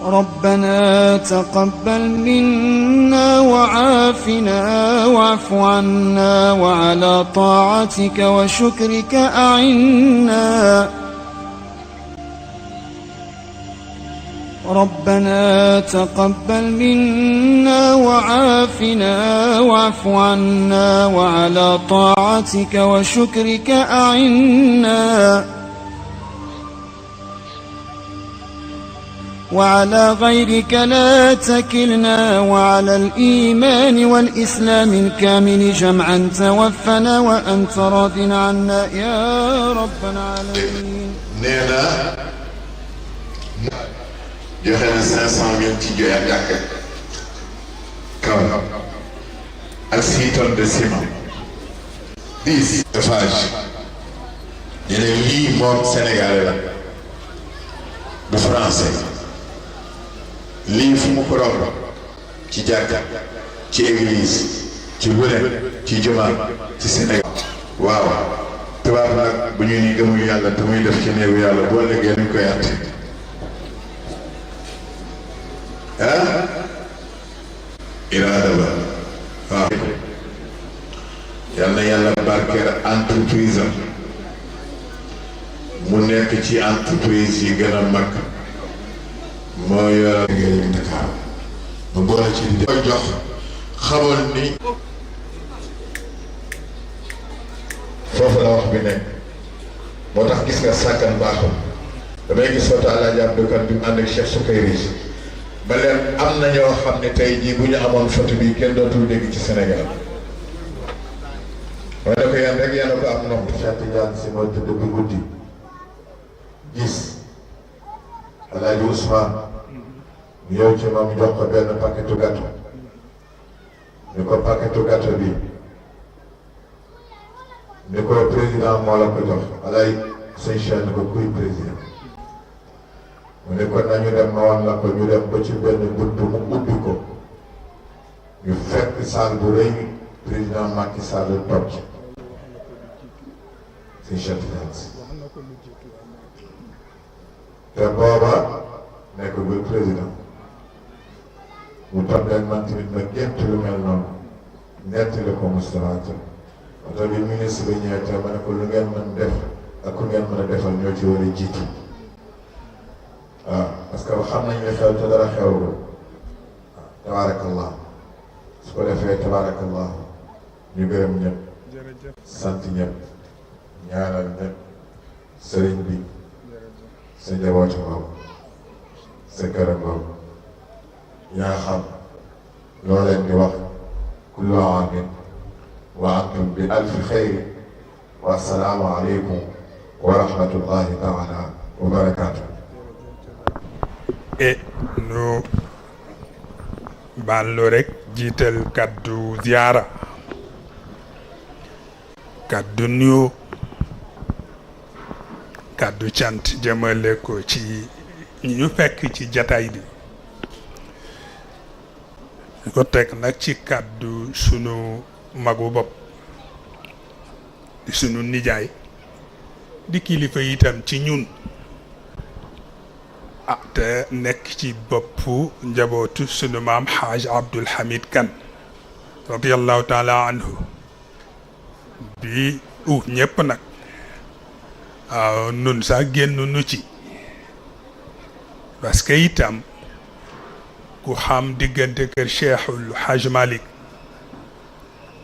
ربنا تقبل منا وعافنا واعف عنا وعلى طاعتك وشكرك أعنا ربنا تقبل منا وعافنا واعف عنا وعلى طاعتك وشكرك أعنا وعلى غيرك لا تكلنا وعلى الإيمان والإسلام الكامل جمعا توفنا وأنت راض عنا يا رب العالمين. نينا joxe na 500 000 ci joy ak jàkka kaw ak 6 tonnes de ciment 10 Eiffage ñu ne lii moom Sénégalais la du français lii fu mu ko romb ci jàkka ci église ci wule ci jumaa ci Sénégal waaw tubaab nag bu ñu ni gëmul yàlla te muy def ci néegu yàlla boo léegi nuñ koy àtte iraada ba waaw yal na yàlla barkeel entreprise am mu nekk ci entreprise yi gën a mag moo yor ngeen Dakar ma boole ci di koy jox xamoon ni foofu la wax bi nekk moo tax gis nga sàkkan baaxul damay gis foto Alaaji Abdou Kan bi mu ànd ak Cheikh Soukayri ba leen am na ñoo xam ne tey jii bu ñu amoon photo bi kenn dootul dégg ci Sénégal waaye da ko yan rek yéen a ko am nopp Cheikh Tidiane si moo tëdd bi guddi gis Alaaji Ousmane ñu yow ci moom jox ko benn paquetu gâteau ñu ko paquetu gâteau bi ni ko président moo la ko jox Alaaji sëñ Cheikh ni ko kuy président mu ne ko nañu dem ma wan la ko ñu dem ba ci benn bunt mu ubbi ko ñu fekk salle bu rëy président Macky Sall toog ci si Cheikh Tidiane te booba nekkagul président mu toog ak man tamit ma gént lu mel noonu nettali ko Moustapha Tall oto bi ministre bi ñëwee te ma ne ko lu ngeen mën def ak ku ngeen mën a defal ñoo ci war a jiitu waaw parce que xam nañ ne xew te dara xew ko tabaarakallah su ko defee tabaarakallah ñu gërëm ñëpp sant ñëpp ñaanal ñëpp sëriñ bi sa njabooti boobu sa këram boobu yaa xam loo leen di wax kullu aamin wa antum bi alfi xayri wa assalaamu aleykum wa rahmatullahi taala wa barakaatu. e nu baallu rek jiital kaddu ziyaara kaddu nuyoo kaddu cant jëmale ko ci ñi ñu fekk ci jataay bi ñu ko teg nag ci kaddu sunu magu bopp di sunu nijaay di kilifa itam ci ñun te nekk ci boppu njabootu sunu maam Haaj Abdul Hamid Kan radiyallahu taala anhu bi ñëpp nag waaw nun sax génn nu ci parce que itam ku xam diggante kër Cheikhul Haaj Malik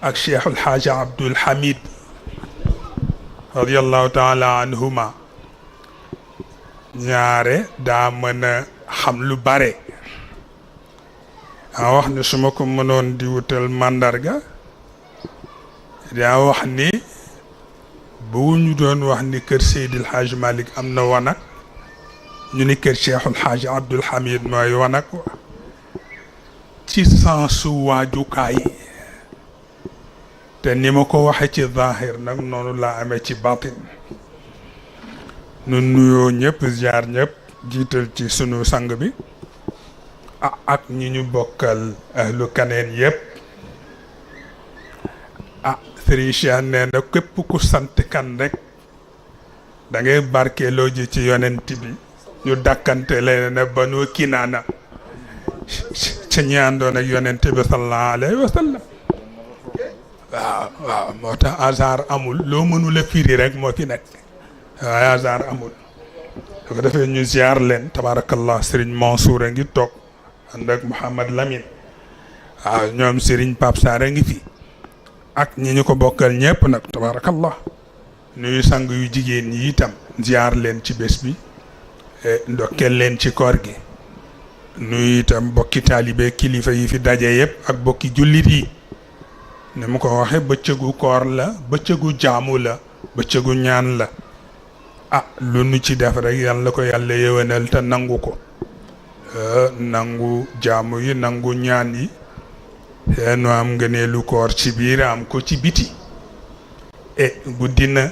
ak Cheikhul Haaj Abdul Hamid radiyallahu taala anhuma ñaare daa mën a xam lu bare daa wax ni su ma ko mënoon di wutal màndarga daa wax ni bu ñu doon wax ni kër Seydil Hadj Malick am na wanag ñu ni kër Cheikhul Hadj Abdul Hamid mooy wanag ci sensu waajukaay te ni ma ko waxe ci zahir nag noonu laa amee ci batin nu nuyoo ñëpp ziar ñëpp jiital ci sunu sang bi ak ñi ñu bokkal ahlu Kaneen yëpp Serigne Cheikh nee na képp ku sant kan rek da ngay barkeeloo ji ci yonent bi ñu dàkkante leen ne Banu Kinaana ca ñi àndoon ak yonent bi sallallahu alayhi wa sallam. waaw moo tax hasard amul loo mënula firi rek moo fi nekk waaye hasard amul. su ko defee ñu ziar leen tabarakallah Serigne Mansour a ngi toog ànd ak Mouhamad Lamine waaw ñoom Serigne Pape Sarr a ngi fi ak ñi ñu ko bokkal ñëpp nag tabarakallah nuyu sang yu jigéen ñi itam ziar leen ci bés bi ndokkeel leen ci koor gi nuyu itam bokki taalibe kilifa yi fi daje yëpp ak bokki jullit yi ni mu ko waxe bëccëgu koor la bëccëgu jaamu la bëccëgu ñaan la lu nu ci def rek yàlla ko yàlla yéwénal te nangu ko nangu jaamu yi nangu ñaan yi nu am ngëneelu koor ci biir am ko ci biti guddi na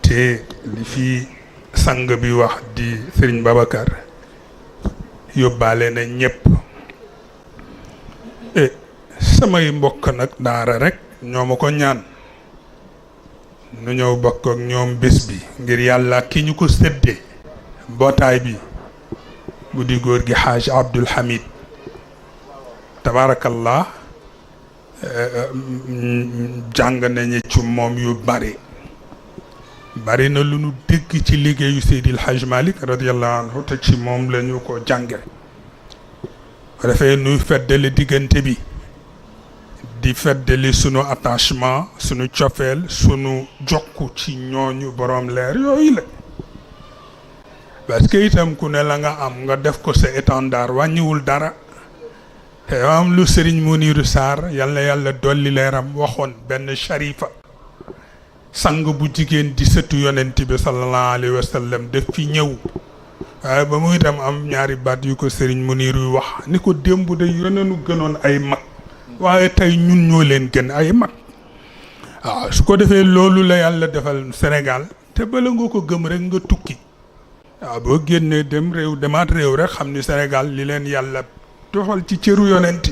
te li fi sang bi wax di Serigne Babacar yóbbaale na ñëpp samay mbokk nag daara rek ñoo ma ko ñaan nu ñëw bokk ak ñoom bés bi ngir yàlla ki ñu ko séddee mbootaay bi bu di góor gi Haaj Abdul Hamid tabarakallah jàng nañu ci moom yu bari na lu nu dégg ci liggéeyu Seydil Hajj Malick radiyallahu anhu te ci moom la ñu ko jànge ko defee nuy feddali diggante bi di feddali sunu attachement sunu cofeel sunu jokku ci ñooñu borom leer yooyu la parce que itam ku ne la nga am nga def ko sa étendard wàññiwul dara te am lu Serigne Mouniru Sarr yàlla dolli leeram waxoon benn sharifa sang bu jigéen di sëtu yonent bi sallallahu alayhi wa sallam def fi ñëw waaye ba muy dem am ñaari baat yu ko Serigne Mouniru wax ni ko démb de yonenu gënoon ay mag waaye tey ñun ñoo leen gën ay mag waaw su ko defee loolu la yàlla defal Sénégal te bala nga ko gëm rek nga tukki waaw boo génnee dem réew demaat réew rek xam ni Sénégal li leen yàlla doxal ci cëru yonent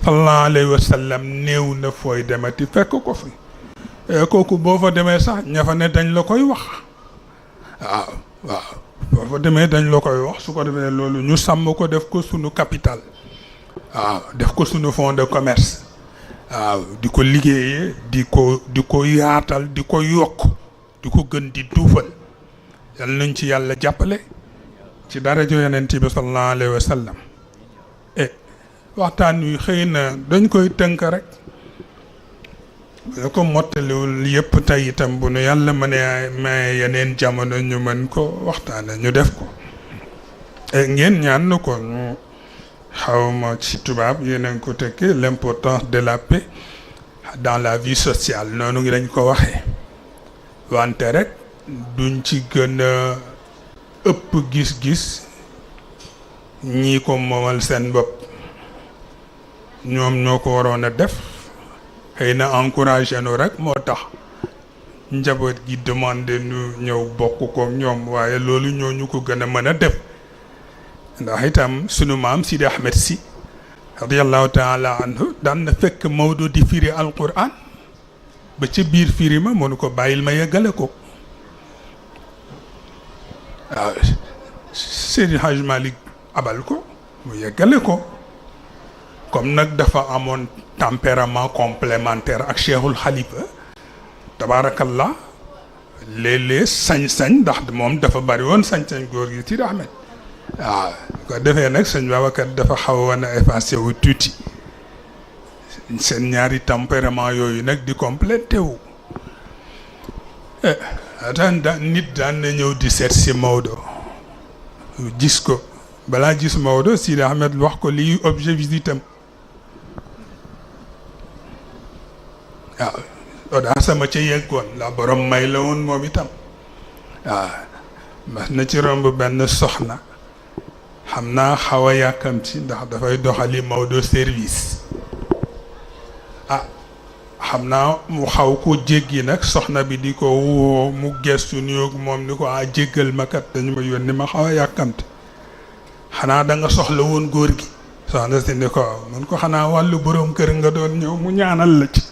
sallallahu alayhi wa sallam néew na fooy demati fekk ko fi kooku boo fa demee sax ña fa ne dañ la koy wax waaw boo fa demee dañ la koy wax su ko defee loolu ñu sàmm ko def ko sunu capital waaw def ko sunu fonds de commerce waaw di ko liggéeyee di ko yaatal di ko yokk di ko gën di duufal yal nañ ci yàlla jàppale ci daraja yonent bi sallallahu alayhi wa sallam waxtaan wi xëy na dañ koy tënk rek bu ko mottaliwul yëpp tey itam bu nu yàlla mënee may yeneen jamono ñu mën ko waxtaane ñu def ko ngeen ñaan na ko ñu xawma ci tubaab yéen a ngi ko tekkee l'importance de la paix dans la vie sociale noonu ngi lañ ko waxee wante rek duñ ci gën a ëpp gis-gis ñii ko moomal seen bopp ñoom ñoo ko waroon a def xëy na encouragé nu rek moo tax njaboot gi demandé nu ñëw bokk ko ñoom waaye loolu ñoo ñu ko gën a mën a def ndax itam sunu maam Sidi Ahmed Sy radiyallahu taala anhu daan na fekk Maodo di firi alquran ba ca biir firi ma mënu ko bàyyil ma yeggale ko waaw Seydi Hajj Malick abal ko mu yeggale ko comme nag dafa amoon tempérament complémentaire ak Cheikhul Khalifa tabaarakallah léeg-léeg sañ-sañ ndax moom dafa bari woon sañ-sañ góor gi Sidi Ahmed waaw ko defee nag sëñ Babacar dafa xawoon a effacé wu tuuti seen ñaari tempérament yooyu nag di complété wu nit daan na ñëw di seet si Maodo gis ko balaa gis Maodo Sidi Ahmed wax ko lii objet visitam waaw odaa sama ca yeggoon la borom may la woon moom itam waaw mas na ci romb benn soxna xam naa xaw a yàkkamti ndax dafay doxali Maodo service xam naa mu xaw ko jéggi nag soxna bi di ko woo mu gestu nuyoog moom ni ko jéggal ma kat dañu ma yónni ma xaw a yàkkamti xanaa da nga soxla woon góor gi soxna si ni ko mun ko xanaa wàllu borom kër nga doon ñëw mu ñaanal la ci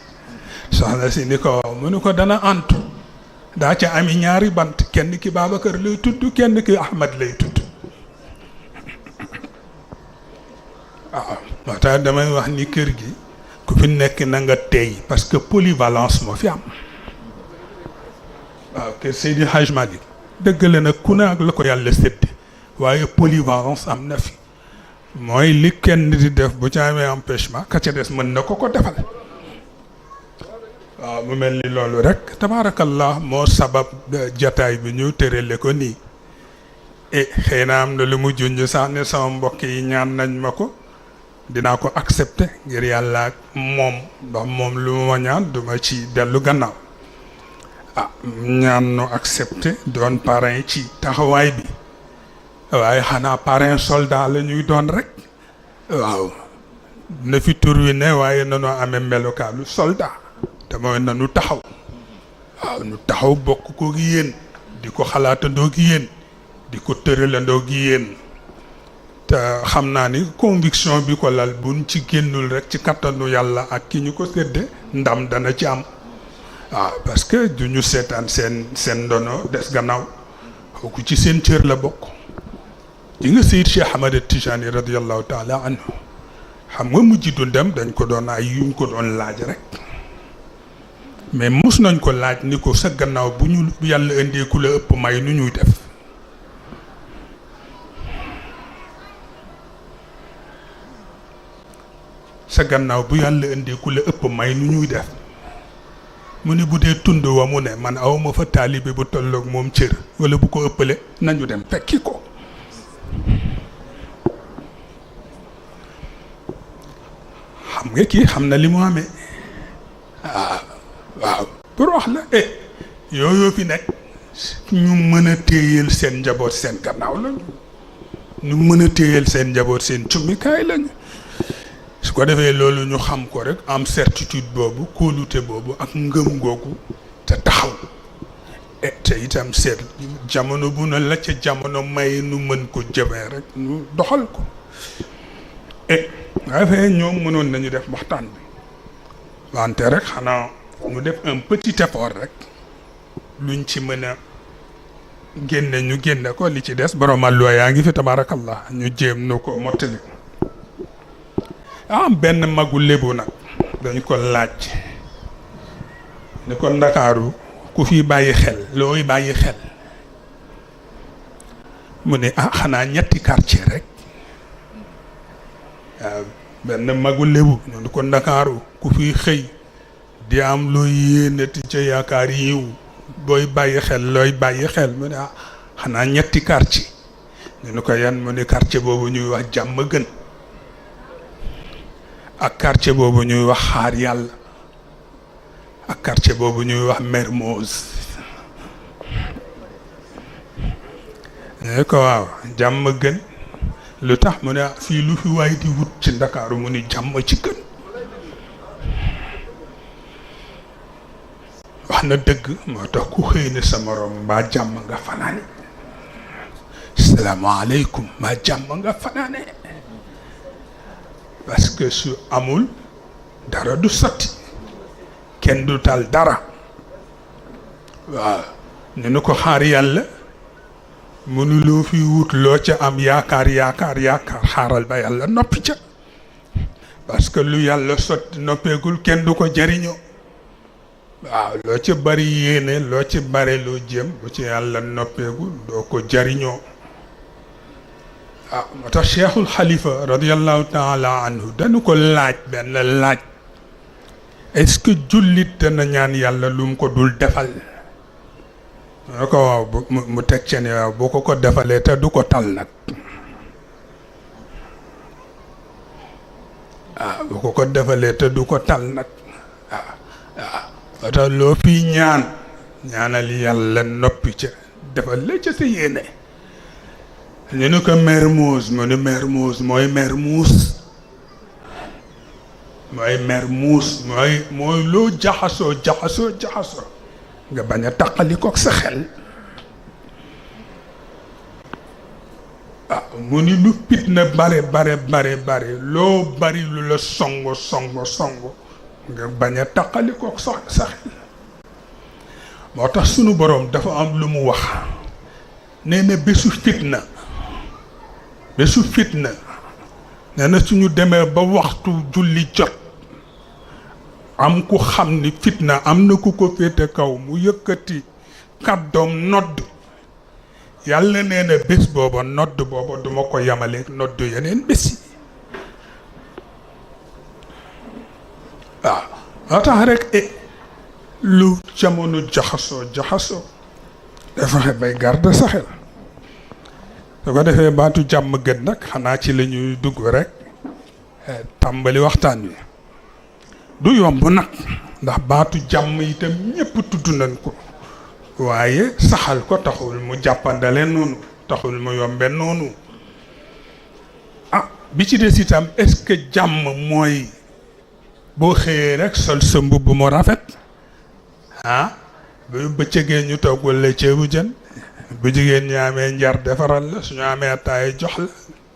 soxna si ni ko mu ni ko dana antu daa ca ami ñaari bant kenn ki Babacar lay tudd kenn ki Ahmad lay tudd waaw moo tax damay wax ni kër gi ku fi nekk na nga tey parce que polyvalence moo fi am waaw kër Seydi Hadj Malick dëgg la nag ku ne ak la ko yàlla sédd waaye polyvalence am na fi mooy li kenn di def bu ca amee empêchement ka ca des mën na ko defal waaw mu mel ni loolu rek tabaarakallah moo sabab jataay bi ñu tërale ko nii xëy na am na lu mu junj sax ne sama mbokk yi ñaan nañ ma ko dinaa ko accepté ngir yàlla ak moom ndax moom lu ma ñaan duma ci dellu gannaaw ñaan nu accepté doon parrain ci taxawaay bi waaye xanaa parrain soldat la ñuy doon rek waaw na fi tur wi ne waaye nanoo amee melokaalu soldat te mooy nanu taxaw waaw nu taxaw bokk ko gi yéen di ko xalaatandoo gi yéen di ko tëralandoo gi yéen te xam naa ni conviction bi ko lal buñ ci génnul rek ci kattanu yàlla ak ki ñu ko sédde ndam dana ci am waaw parce que du ñu seetaan seen ndono des gannaaw kooku ci seen cër la bokk di nga Seydi Cheikh Ahmad Tijani radiyallahu taala anhu xam nga mujj dundam dañ ko doon ay yuñ ko doon laaj rek mais mus nañ ko laaj ni ko sa gannaaw bu ñu yàlla indee ku la ëpp may nu ñuy def sa gannaaw bu yàlla indee ku la ëpp may nu ñuy def mu ne bu dee tund wa mu ne man awma fa taalibe bu tolloog moom cër wala bu ko ëppale nañu dem fekki ko xam nga kii xam na li mu amee waaw pour wax la yooyu fi nekk ñu mën a téyeel seen njaboot seen gannaaw lañu ñu mën a téyeel seen njaboot seen cummikaay lañu su ko defee loolu ñu xam ko rek am certitude boobu kóolute boobu ak ngëm googu te taxaw te itam seet jamono bu na la ca jamono may nu mën ko jëmee rek ñu doxal ko waaye fee ñoom mënoon nañu def waxtaan bi wante rek xanaa ñu def un petit effort rek luñ ci mën a génne ñu génne ko li ci des borom àlluwa yaa ngi fi tabarakallah ñu jéem nu ko mottali am benn magu lébu nag dañ ko laaj ni ko Ndakaaru ku fi bàyyi xel looy bàyyi xel mu ne xanaa ñetti quartier rek waaw benn magu lébu ñu ni ko Ndakaaru ku fi xëy di am looy yéenati ca yaakaar yiw booy bàyyi xel looy bàyyi xel mu ne xanaa ñetti quartier ñu ni ko yan mu ne quartier boobu ñuy wax jàmm gën ak quartier boobu ñuy wax xaar yàlla ak quartier boobu ñuy wax Mermoz ne ko waaw jàmm gën lu tax mu ne fii lu fi waay di wut ci Ndakaaru mu ni jàmm ci gën wax na dëgg moo tax ku xëy ne sa morom mbaa jàmm nga fanaane salaamaaleykum mbaa jàmm nga fanaane parce que su amul dara du sotti kenn du tal dara waaw ñu ne ko xaar yàlla mënuloo fi wut loo ca am yaakaar xaaral ba yàlla noppi ca parce que lu yàlla sotti noppeegul kenn du ko jariñoo waaw loo ca bari yéene loo ci bare loo jëm bu ci yàlla noppeegul doo ko jariñoo moo tax Cheikhul Xalifa radiyallahu taala anhu dañu ko laaj benn laaj est-ce que jullit dana ñaan yàlla lu mu ko dul defal mu ko waaw mu teg ci ne waaw boo ko defalee te du ko tal nag boo ko defalee te du ko tal nag moo tax loo fi ñaanal yàlla noppi ca defal la ca sa yéene ñu ne ko Mermoz mu ne Mermoz mooy Mermoz mooy loo jaxasoo nga bañ a taqali kook sa xel mu ni lu fitna bare loo bari lu la songo nga bañ a taqali kook sa xel moo tax sunu boroom dafa am lu mu wax nee na bésu fitna nee na suñu demee ba waxtu julli jot am ku xam ni fitna am na ku ko féete kaw mu yëkkati kàddoom nodd yàlla nee na bés booba nodd booba duma ko yamaleeg nodd yeneen bés yi waaw moo tax rek lu jamono jaxasoo dafa bay garde sa xel su ko defee baatu jàmm gën nag xanaa ci la ñuy dugg rek tàmbali waxtaan wi du yomb nag ndax baatu jàmm itam ñépp tudd nañ ko waaye saxal ko taxul mu jàppandale noonu taxul mu yombe noonu bi ci des itam est-ce que jàmm mooy boo xëyee rek sol sa mbubb mu rafet bu bëccëgee ñu toggal la ceebu jën bu jigéen ñi amee njar defaral la suñu amee ataay jox la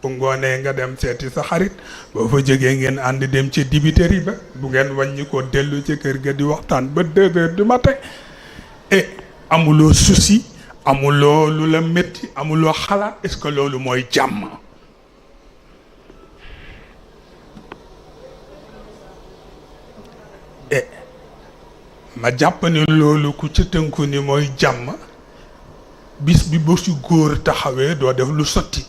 bu ngoonee nga dem seeti sa xarit boo fa jógee ngeen ànd dem ci dibiteri ba bu ngeen wàññi ko dellu ci kër ga di waxtaan ba 2 heures du matin amuloo souci amuloo lu la métti amuloo xalaat est-ce que loolu mooy jàmm ma jàpp ni loolu ku ci tënku ni mooy jàmm bis bi ba si góor taxawee doo def lu sotti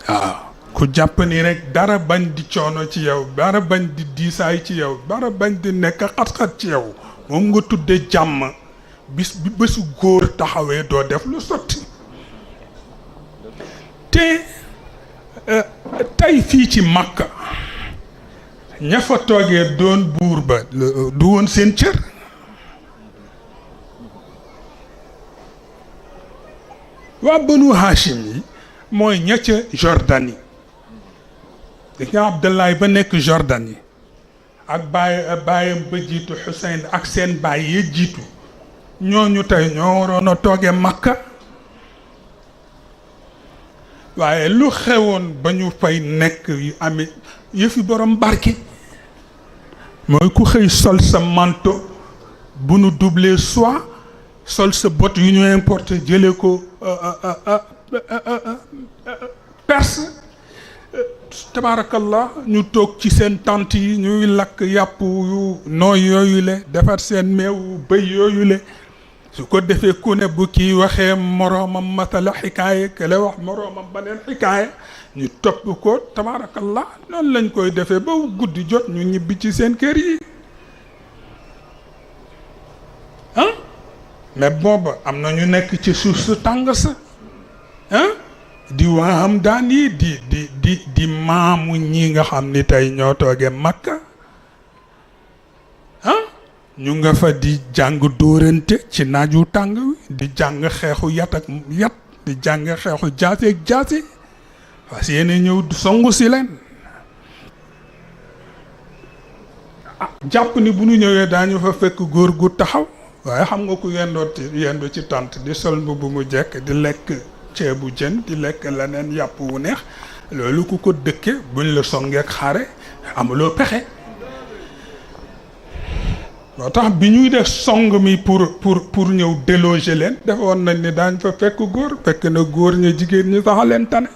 waaw ku jàpp ni rek dara bañ di coono ci yow dara bañ di diisaay ci yow dara bañ di nekk xat-xat ci yow moom nga tudde jàmm bis bi ba si góor taxawee doo def lu sotti te tey fii ci Makka ña fa toogee doon buur ba du woon seen cër waa Banu Hachim yi mooy ña ca Jordanie di nga Abdallah ba nekk Jordanie ak baayam ba jiitu Hussein ak seen baay ya jiitu ñooñu tey ñoo waroon a toogee Makka waaye lu xewoon ba ñu fay nekk yu amee yëfi borom barke mooy ku xëy sol sa manteau bu nu doublé soie sol sa botte yu ñu importé jëlee ko Perse tabaarakallah ñu toog ci seen tente yi ñuy lakk yàpp yu nooy yooyu le defar seen meew bëy yooyu le su ko defee ku ne bu kii waxee moroomam matala xikaaya ke la wax moroomam beneen xikaaya ñu topp ko tabaarakallah noonu lañ koy defee ba guddi jot ñu ñibbi ci seen kër yi mais booba am na ñu nekk ci suuf su tàng sa di waam daan yi di maamu ñi nga xam ni tey ñoo toogee Makka ñu nga fa di jàng dóorante ci naaju tàng wi di jàng xeexu yat ak yat di jàng xeexu jaasi ak jaasi parce que yéen ñëw songu si leen jàpp ni bu ñu ñëwee daañu fa fekk góor gu taxaw waaye xam nga ku yendoo ci tànt di sol mbubb mu jekk di lekk ceebu jën di lekk leneen yàpp wu neex loolu ku ko dëkke buñ la songeek xare amuloo pexe moo tax bi ñuy def song mi pour ñëw déloger leen defoon nañ ni daañ fa fekk góor fekk na góor ña jigéen ñi sax leen tane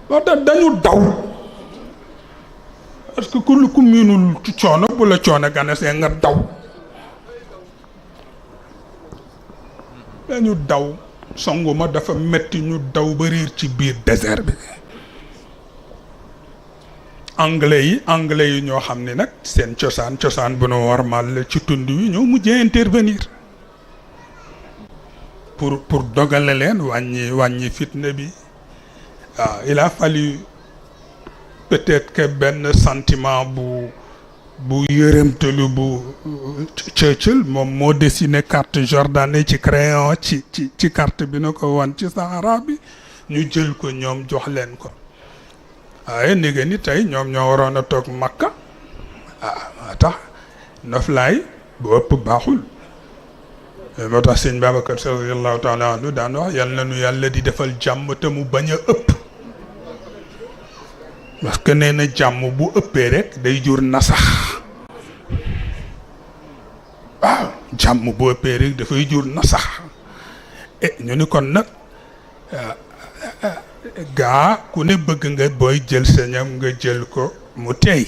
moo tax dañu daw parce que ku miinul ci coono bu la coono ganasee nga daw dañu daw songuma dafa metti ñu daw ba riir ci biir désert bi anglais yi ñoo xam ne nag seen cosaan bu nu warmal la ci tund wi ñoo mujjee intervenir pour dogale leen wàññi fitna bi waaw il a fallu peut-être que benn sentiment bu yërëmtalu bu Churchill moom moo dessiné carte Jordanie ci crayon ci carte bi na ko wan ci Sahara bi ñu jël ko ñoom jox leen ko waaye néega ni tey ñoom ñoo waroon a toog Makka moo tax noflaay bu ëpp baaxul moo tax sëñ Babacar Sy radiyallahu taala anhu daan wax yal na nu yàlla di defal jàmm te mu bañ a ëpp parce que nee na jàmm bu ëppee rek day jur nasax jàmm boo ëppee rek dafay jur na sax ñu ni kon nag gaa ku ne bëgg nga booy jël sa ñam nga jël ko mu tey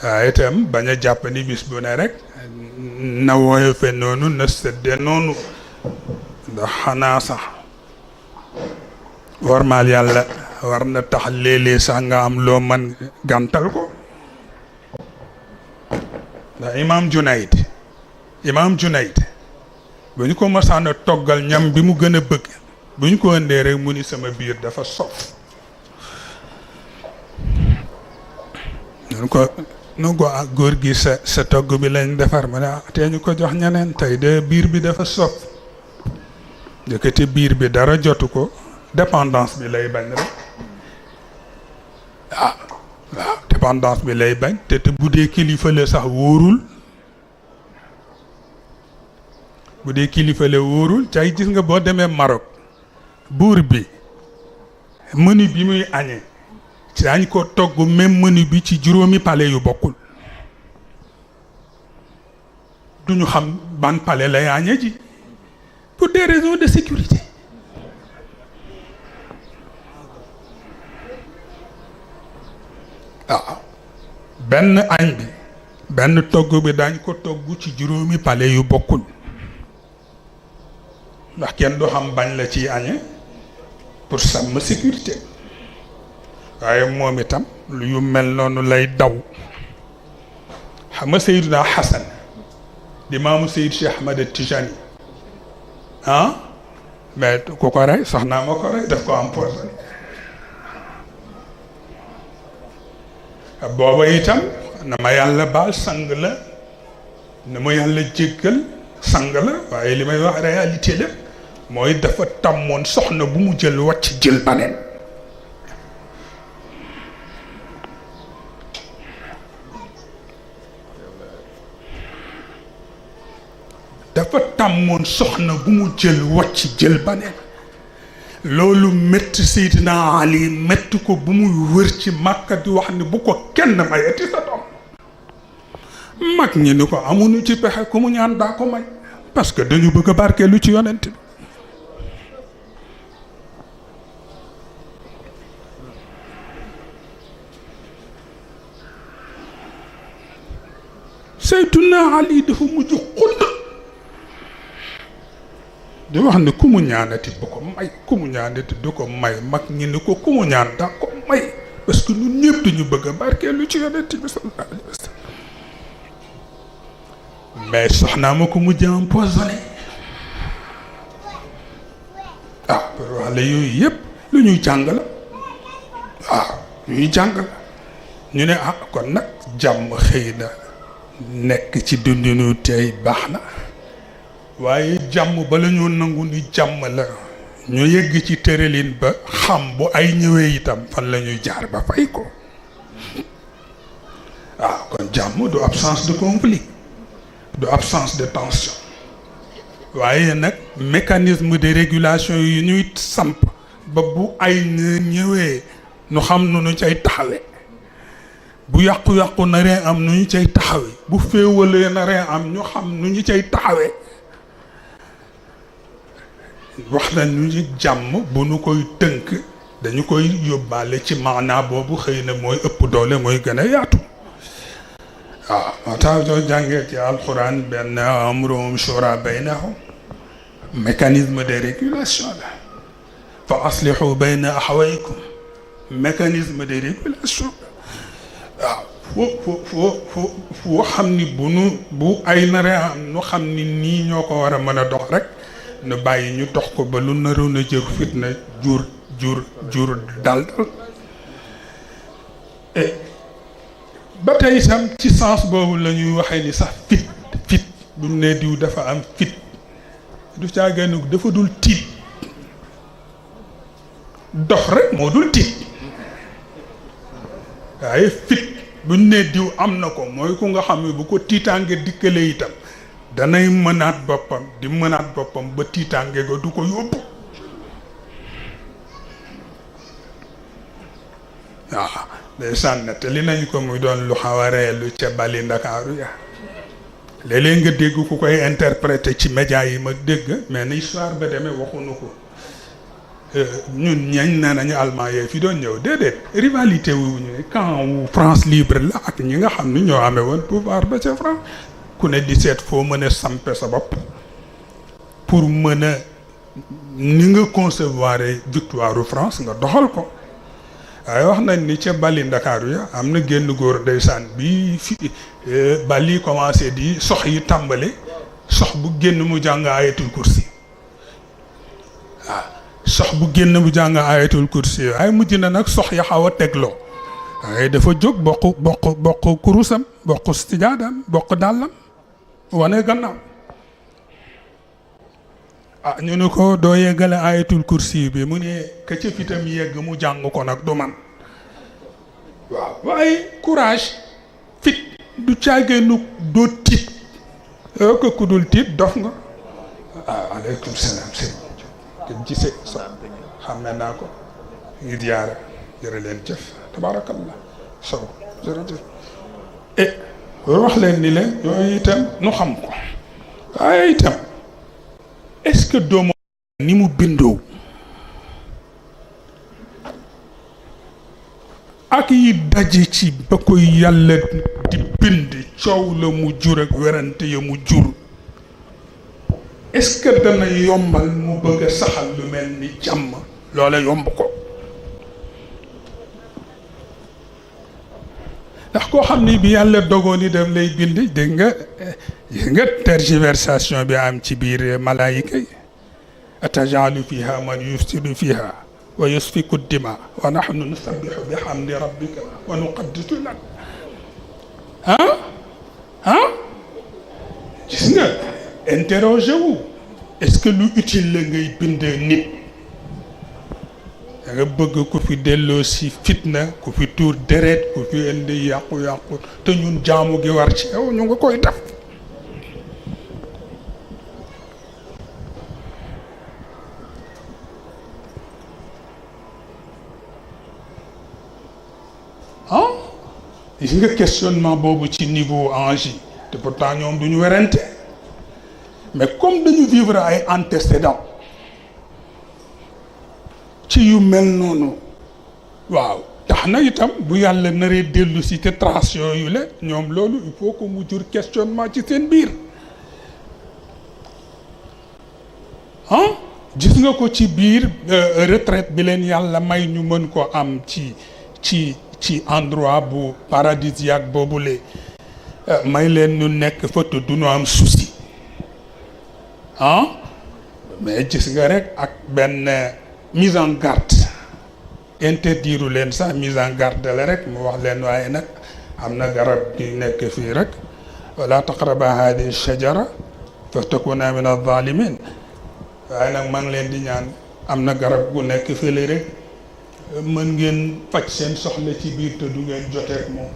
waaye itam bañ a jàpp ni bis bu ne rek na woyofe noonu na sëdde noonu ndax xanaa sax warmaal yàlla war na tax léeg-léeg sax nga am loo man gàntal ko ndax imaam Junayd bu ñu ko masaan a toggal ñam bi mu gën a bëgg bu ñu ko ëndee rek mu ni sama biir dafa sof nu ko ak góor gi sa togg bi lañ defar mu ne tee ñu ko jox ñeneen tey de biir bi dafa sof jëkkati biir bi dara jotu ko dépendance bi lay bañ rek waaw dépendance bi lay bañ te bu dee kilifa la sax wóorul bu dee kilifa la wóorul cay gis nga boo demee Maroc buur bi menu bi muy añee daañ ko togg même menu bi ci juróomi palais yu bokkul duñu xam ban palais lay añee ji pour des raisons de sécurité benn añ bi benn togg bi daañ ko togg ci juróomi palais yu bokkul ndax kenn du xam bañ la ciy añee pour sàmm sécurité waaye moom itam lu yu mel noonu lay daw xam nga Seydina Xasan di maamu Seyd Cheikh Ahmad Tijani mais ku ko rey soxnaa ma ko rey daf ko empoisonné booba itam na ma yàlla baal sang la na ma yàlla jéggal sang la waaye li may wax réalité la mooy dafa tàmmoon soxna bu mu jël wàcc jël baneen dafa tàmmoon soxna bu mu jël wàcc jël baneen loolu métti Seydina Ali métti ko bu muy wër ci Màkka di wax ni bu ko kenn mayati sa doom mag ñi ni ko amuñu ci pexe ku mu ñaan daa ko may parce que dañu bëgg a barkeelu ci yonent bi Seydina Ali dafa mujj xudd di wax ne ku mu ñaanati bu ko may ku mu ñaanati du ko may mag ñi ni ko ku mu ñaan daa ko may parce que ñun ñëpp dañu bëgg a barkeelu ci yonent bi sallallahu alayhi wa sallam mais soxnaa ma ko mujj empoisonné pour wax la yooyu yëpp lu ñuy jàng la ñuy jàng la ñu ne kon nag jàmm xëy na nekk ci dundinu tey baax na waaye jàmm bala ñu nangu ni jàmm la ñu yegg ci tëralin ba xam bu ay ñëwee itam fan la ñuy jaar ba fay ko kon jàmm du absence de conflit du absence de tension waaye nag mécanisme de régulation yi ñuy samp ba bu ay ñëwee nu xam nu ñu cay taxawe bu yàqu-yàqu na ree am nu ñu cay taxawe bu féewalee na ree am ñu xam nu ñu cay taxawe wax na ñu ci jàmm bu nu koy tënk dañu koy yóbbaale ci maanaa boobu xëy na mooy ëpp doole mooy gën a yaatu moo tax soo jàngee ci alxuraan benn amruhum shura baynahum mécanisme de régulation la fa aslihu bayna axawaykum mécanisme de régulation foo xam ni bu ay naree am nu xam ni nii ñoo ko war a mën a dox rek nu bàyyi ñu dox ko ba lu naroon a jër fitna jur dal ba tey itam ci sens boobu la ñuy waxee ni sax fit buñ ne diw dafa am fit du caagéenu dafa dul tiit dox rek moo dul tiit waaye fit buñ ne diw am na ko mooy ku nga xam ne bu ko tiitaange dikkale itam danay mënaat boppam ba tiitaange ga du ko yóbbu day sànn te li nañ ko muy doon lu xaw a reelu ca bali Ndakaaru ya léeg-léeg nga dégg ku koy interpréter ci média yi ma dégg mais ni histoire ba demee waxuñu ko ñun ñañ nee nañu allemand yee fi doon ñëw déedéet rivalité wu ñu camp wu France libre la ak ñi nga xam ni ñoo amee woon pouvoir ba ca France ku ne di seet foo mën a sampe sa bopp pour mën a ni nga concevoir victoire France nga doxal ko waaye wax nañ ni ca bali Ndakaaru ya am na génn góor ndeysaan bi fi bali commencé di sox yi tàmbale sox bu génn mu jàng ayatul kursi waaw sox bu génn mu jàng ayatul kursi waaye mujj na nag sox ya xaw a tegloo waaye dafa jóg bokk kurusam bokk stijaadam bokk dàllam wane gannaaw ñu ne ko doo yeggale ayatul kursi bi mu ne ka ca fitam yegg mu jàng ko nag du man waaw waaye courage fit du caageenu doo tiit ko ku dul tiit dof nga aleykum salaam sëñ gisee sa xàmme naa ko ngir yaara jërë leen jëf tabarakallah sow jërëjëf wax leen ni leen yooyu itam nu xam ko waaye itam est-ce que doomu ni mu bindoo ak yi daje ci ba koy yàlla di bind coow la mu jur ak werante ya mu jur est-ce que dana yombal mu bëgg a saxal lu mel ni jàmm loola yomb ko ndax koo xam ni bi yàlla dogoon ni daf lay bind dégg nga tergiversation bi am ci biir malaayika yi atajalu fiha man yufsidu fiha wa yusfiku dima wa nahnu nusabbihu bihamdi rabbika wa nuqaddisu lak gis nga interroger wu est-ce que lu utile la ngay bind nit da nga bëgg ku fi delloo si fitna ku fi tuur deret ku fi indi yàqu-yàqu te ñun jaamu gi war ci yow ñu nga koy def gis nga questionnement boobu ci niveau ange yi te pourtant ñoom duñu werante mais comme dañu vivre ay antécédents ci yu mel noonu waaw tax na itam bu yàlla naree dellu si te trace yooyu la ñoom loolu il faut que mu jur questionnement ci seen biir gis nga ko ci biir retraite bi leen yàlla may ñu mën ko am ci endroit bu paradisiaque boobule may leen ñu nekk fa te du ñu am souci mais gis nga rek ak benn mise en garde interdiru leen sax mise en garde la rek mu wax leen waaye nag am na garab gi nekk fii rek wala taqraba hadihi shajara fa takuna min az-zalimin waaye nag maa ngi leen di ñaan am na garab gu nekk fële rek mën ngeen faj seen soxla ci biir te du ngeen joteek moom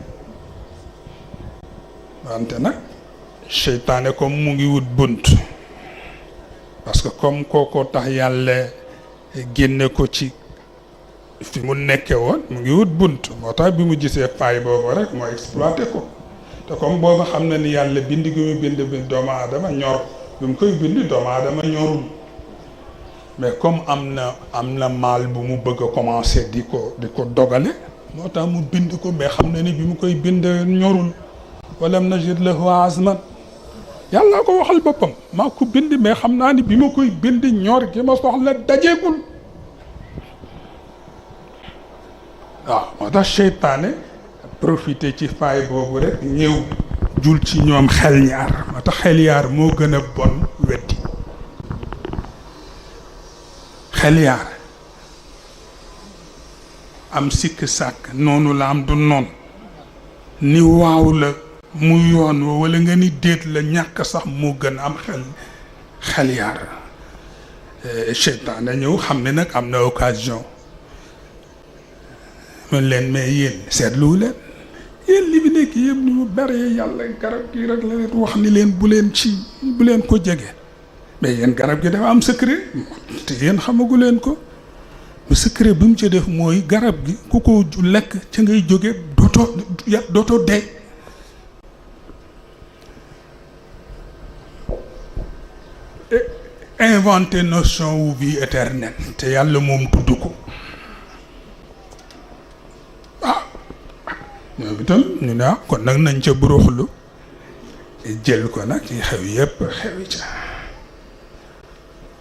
wante nag seytaane comme mu ngi wut bunt parce que comme kookoo tax yàlla génne ko ci fi mu nekke woon mu ngi wut bunt moo tax bi mu gisee faay boobu rek moo exploité ko te comme boobu xam na ni yàlla bind gi mu bind doomu aadama ñor bi mu koy bind doomu aadama ñorul mais comme am na maal bu mu bëgg a commencer di ko dogale moo tax mu bind ko mais xam na ni bi mu koy bind ñorul walam najid lahu azman yàlla ko waxal boppam maa ko bind mais xam naa ni bi ma koy bind ñor gi ma soxla dajeegul waaw moo tax seytaane profité ci faay boobu rek ñëw jul ci ñoom xel ñaar moo tax xel ñaar moo gën a bon weddi xel yaar am sikk sàkk noonu la am du noon ni waaw la mu yoon wa wala nga ni déet la ñàkk sax moo gën am xel yaar seytaane ñëw xam ne nag am na occasion man leen mais yéen seetlu leen yéen li fi nekk yëpp ni mu baree yàlla garab gi rek la leen wax ni leen bu leen ko jege mais yéen garab gi dafa am secret te yéen xamagu leen ko mais secret bi mu ci def mooy garab gi ku ko lekk ca ngay jóge dootoo dee inventé notion wu vie éternelle te yàlla moom tudd ko ñoom itam ñu ne kon nag nañ ca buruxlu jël ko nag ci xew yépp xewi ca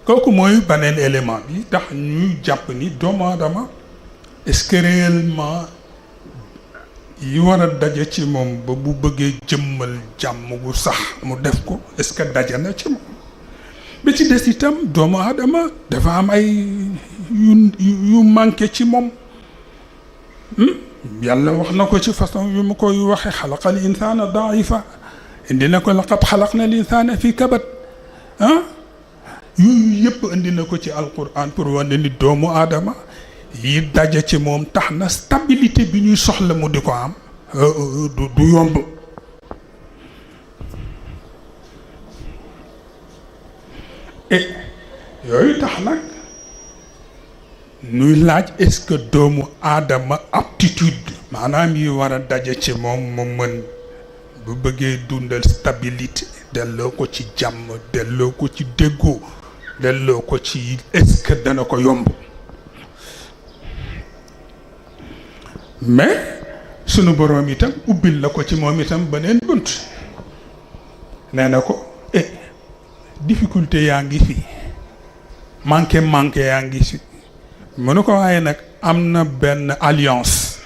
kooku mooy beneen élément bi tax ñuy jàpp ni doomu aadama est-ce que réellement yi war a daje ci moom ba bu bëggee jëmmal jàmm gu sax mu def ko est-ce que daje na ci moom bi ci des itam doomu aadama dafa am ay yu manqué ci moom yàlla wax na ko ci façon yu mu koy waxe xalaqal insaana daifa indi na ko laqad xalaqna al insaana fi kabat yooyu yëpp indi na ko ci alquran pour wane ni doomu aadama yi daje ci moom tax na stabilité bi ñuy soxla mu di ko am du yomb et yooyu tax nag nuy laaj est-ce que doomu aadama aptitude maanaam yi war a daje ci moom mu mën bu bëggee dundal stabilité delloo ko ci jàmm delloo ko ci déggoo delloo ko ci est-ce que dana ko yomb mais sunu boroom itam ubbil la ko ci moom itam beneen bunt nee na ko difficulté yaa ngi fi manqué yaa ngi fi mënu ko waaye nag am na benn alliance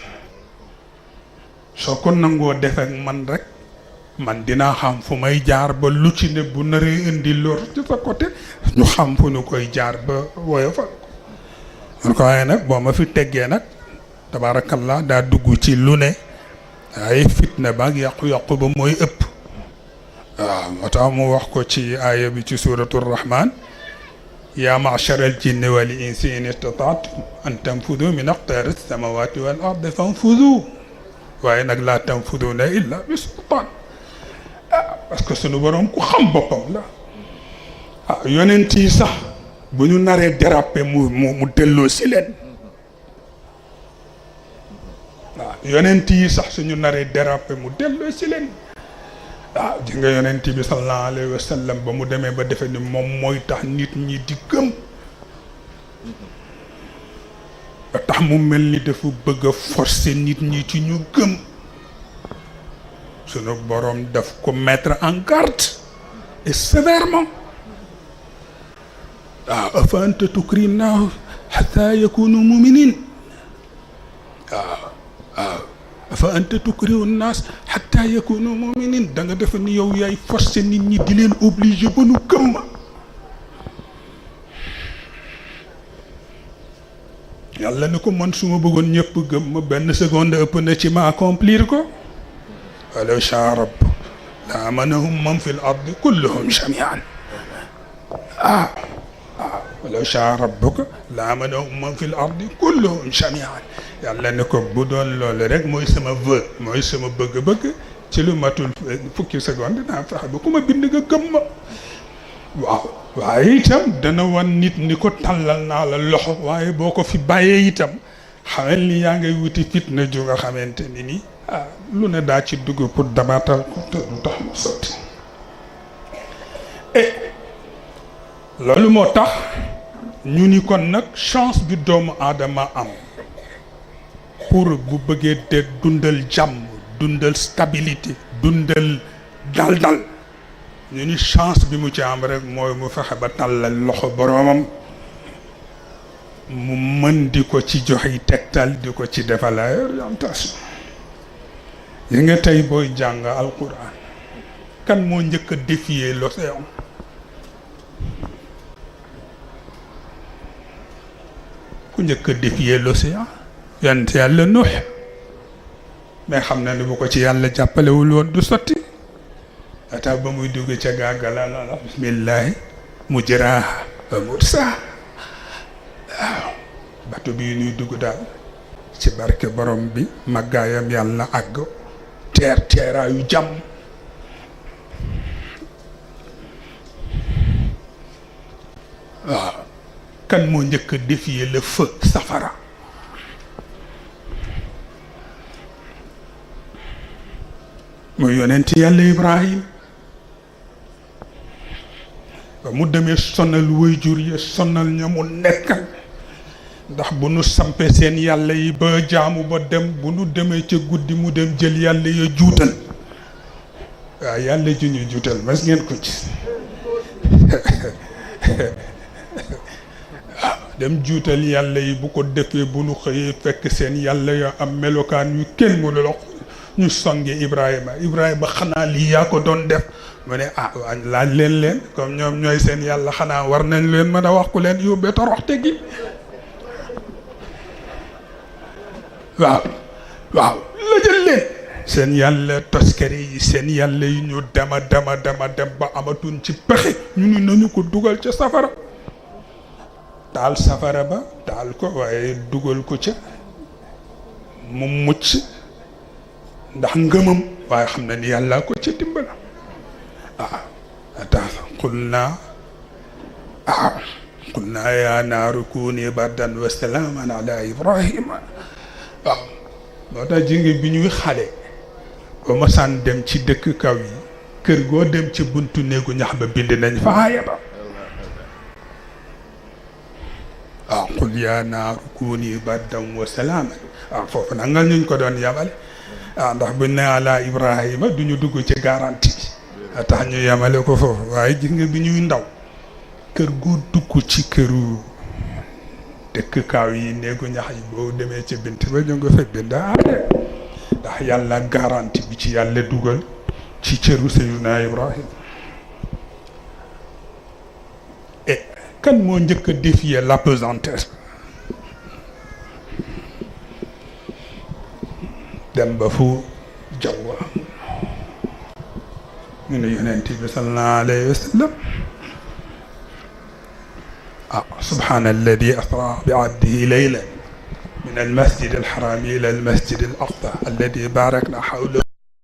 soo ko nangoo def ak man rek man dinaa xam fu may jaar ba lu ci ne bu naree indi lor ci sa côté ñu xam fu ñu koy jaar ba woyofal ko mënu ko waaye nag boo ma fi teggee nag tabaarakallah daa dugg ci lu ne ay fitna ba yàqu-yàqu ba mooy ëpp waaw moo tax mu wax ko ci aaya bi ci suuratu rahman yaa ma'shara al-jinni wal insi in istata'tum an tanfudu min aqtaari as-samawati wal ardi fanfudu waaye nag laa tanfuduna illa bi sultaan parce que sunu borom ku xam boppam la yonent yi sax bu ñu naree déraper mu delloo si leen yonent yi sax suñu naree déraper mu delloo si leen ji nga yonent bi sallallahu alayhi wa sallam ba mu demee ba defe ni moom mooy tax nit ñi di gëm ba tax mu mel ni dafa bëgg a forcer nit ñi ci ñu gëm sunu boroom daf ko mettre en garde et sévèrement afa anta tukri naahu hatta yakunu muminin afa anta tukrihu naas hatta yakunu muminin da nga defe ni yow yaay forcer nit ñi di leen obligé ba nu gëm yàlla ni ko man su ma bëggoon ñëpp gëm ma benn seconde ëpp na ci ma accomplir ko walaw shaa rabbu la amanahum man fi l ardi kulluhum jamian walaw shaa rabbuka la amanahum man fi l ardi kulluhum jamian yàlla ne ko bu doon loolu rek mooy sama vœu mooy sama bëgg-bëgg ci lu matul fukki seconde naa fexe ba ku ma bind nga gëm ma waaw waaye itam dana wan nit ni ko tàllal naa la loxo waaye boo ko fi bàyyee itam xamal ni yaa ngay wuti fitna ju nga xamante ni nii lu ne daa ci dugg pour dabaatal ko te du tax mu sotti loolu moo tax ñu ni kon nag chance bi doomu aadama am pour bu bëggee de dundal jàmm dundal stabilité dundal dal ñu ni chance bi mu ci am rek mooy mu fexe ba tàllal loxo boroomam mu mën di ko ci joxe tegtal di ko ci defal ay orientation yi nga tey booy jàng alquran kan moo njëkk a défier l'océan ku njëkk a défier l'océan yonent yàlla Nuux mais xam na ni bu ko ci yàlla jàppalewul woon du sotti ata ba muy dugg ca gaagala la bismillahi mujraha wa mursaha waaw bato bi nuy dugg daal ci barke borom bi màggaayam yàlla àgg teeraayu jàmm waaw kan moo njëkk a défier le feu safara mooy yonent yàlla Ibrahim ba mu demee sonal waajur yi sonal ña mu nekkal ndax bu nu sampee seen yàlla yi ba jaamu ba dem bu nu demee ca guddi mu dem jël yàlla ya juutal waaw yàlla ju ñu juutal mas ngeen ko ci waaw dem juutal yàlla yi bu ko defee bu nu xëyee fekk seen yàlla ya am melokaan yu kenn mënu la ñu songe Ibrahima xanaa lii yaa ko doon def mu ne waa laaj leen comme ñoom ñooy seen yàlla xanaa war nañ leen mën a wax ku leen yóbbee toroxte gi waaw la jël leen seen yàlla toskere yi seen yàlla yi ñu dem ba amatuñ ci pexe ñu ni nañu ko dugal ca safara taal safara ba taal ko waaye dugal ko ca mu mucc ndax ngëmam waaye xam na ni yàlla ko ca dimbala tax qulna ya naaru kuuni bardan wa salaaman ala Ibrahima waaw moo tax jinge bi ñuy xale ba masaan dem ci dëkk kaw yi kër goo dem ci buntu néegu ñax ba bind nañ fa aaya ba waaw qul yaa naaru kuuni bardan wa salaaman waaw foofu nag nga ñu ko doon yamale ndax buñ ne ala Ibrahima du ñu dugg ci garantie bi tax ñu yamale ko foofu waaye gis nga bi ñuy ndaw kër goo dugg ci këru dëkk kaaw yi néegu ñax yi boo demee ci bint ba ñu nga fa bind ndax yàlla garantie bi ci yàlla dugal ci cëru Seydina Ibrahima et kan moo njëkk a défier l'apesanteur dem ba fu jawwa ñu ne yonent bi sallallahu alayhi wa sallam سبحان الذي أسرى بعبده ليلا من المسجد الحرام إلى المسجد الأقصى الذي باركنا حوله